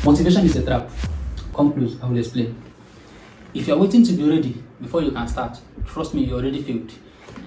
Motivation is a trap. Come close, I will explain. If you are waiting to be ready before you can start, trust me, you already failed.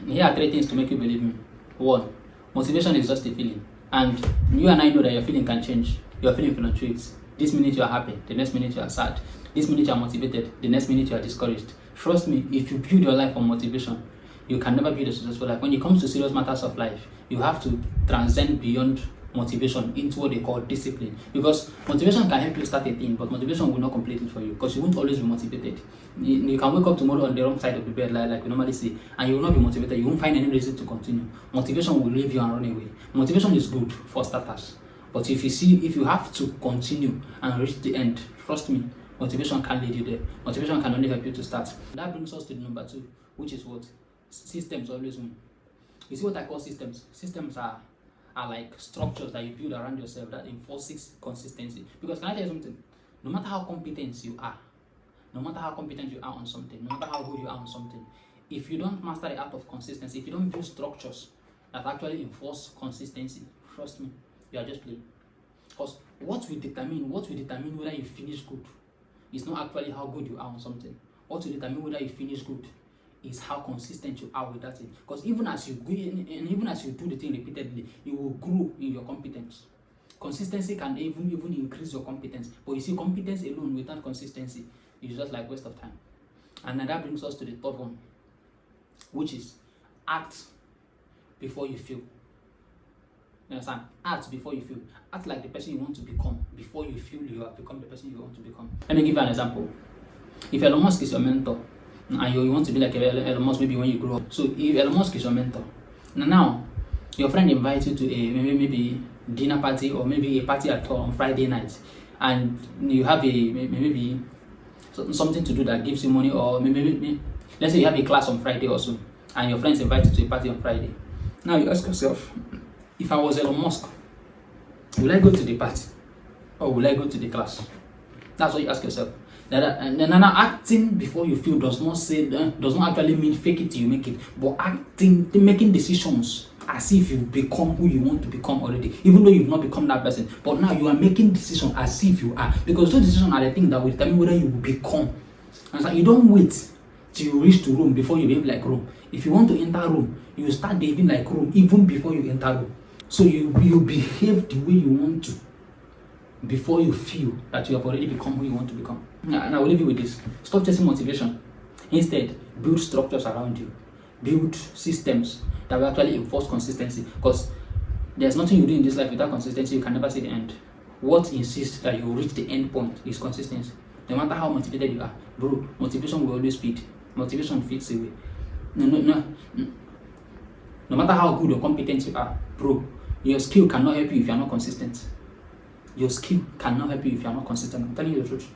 Here are three things to make you believe me. One, motivation is just a feeling. And you and I know that your feeling can change. Your feeling fluctuates. This minute you are happy, the next minute you are sad. This minute you are motivated, the next minute you are discouraged. Trust me, if you build your life on motivation, you can never build a successful life. When it comes to serious matters of life, you have to transcend beyond motivation into what they call discipline, because motivation can help you start a thing, but motivation will not complete it for you, because you won't always be motivated. You can wake up tomorrow on the wrong side of the bed, like we normally say, and you will not be motivated. You won't find any reason to continue. Motivation will leave you and run away. Motivation is good for starters, but if you have to continue and reach the end, trust me, motivation can't lead you there. Motivation can only help you to start. That brings us to the number 2, which is what? Systems always win. You see what I call systems? Systems are like structures that you build around yourself that enforces consistency. Because can I tell you something? No matter how competent you are, no matter how competent you are on something, no matter how good you are on something, if you don't master the art of consistency, if you don't build structures that actually enforce consistency, trust me, you are just playing. Because what will determine whether you finish good is not actually how good you are on something. What will determine whether you finish good is how consistent you are with that thing. Because even as you do the thing repeatedly, you will grow in your competence. Consistency can even increase your competence. But you see, competence alone without consistency is just like waste of time. And that brings us to the third one, which is act before you feel. You understand? Act before you feel. Act like the person you want to become before you feel you have become the person you want to become. Let me give you an example. If Elon Musk is your mentor, and you want to be like Elon Musk maybe when you grow up. So if Elon Musk is your mentor, now your friend invites you to a maybe dinner party or maybe a party at all on Friday night, and you have maybe something to do that gives you money, or maybe let's say you have a class on Friday also, and your friends invite you to a party on Friday. Now you ask yourself, if I was Elon Musk, will I go to the party or will I go to the class? That's what you ask yourself. And now acting before you feel does not actually mean fake it till you make it, but making decisions as if you become who you want to become already, even though you've not become that person. But now you are making decisions as if you are, because those decisions are the things that will determine whether you will become. And so you don't wait till you reach to Rome before you behave like Rome. If you want to enter Rome, you start behaving like Rome even before you enter Rome. So you behave the way you want to before you feel that you have already become who you want to become. And I will leave you with this. Stop chasing motivation. Instead, build structures around you. Build systems that will actually enforce consistency. Because there's nothing you do in this life without consistency. You can never see the end. What insists that you reach the end point is consistency. No matter how motivated you are, bro, motivation will always feed. Motivation feeds away. No matter how good or competent you are, bro, your skill cannot help you if you are not consistent. Your skill cannot help you if you are not consistent. I'm telling you the truth.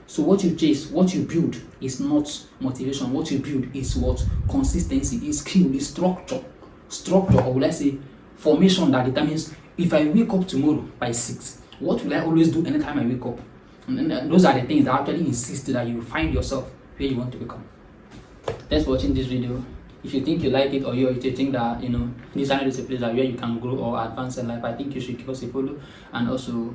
So what you chase, what you build is not motivation. What you build is what? Consistency, is skill, is structure. Structure, or will I say formation, that determines if I wake up tomorrow by 6, what will I always do anytime I wake up? And those are the things that actually insist that you find yourself where you want to become. Thanks for watching this video. If you think you like it, or you think that these are the places where you can grow or advance in life, I think you should give us a follow. And also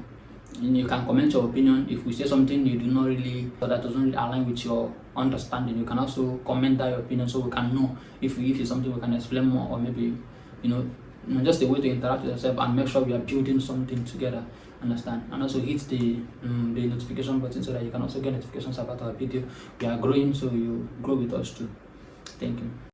you can comment your opinion. If we say something you do not really, or that doesn't really align with your understanding, you can also comment that your opinion, so we can know if it's something we can explain more, or maybe just a way to interact with yourself and make sure we are building something together. Understand? And also hit the notification button so that you can also get notifications about our video. We are growing, so you grow with us too. Thank you.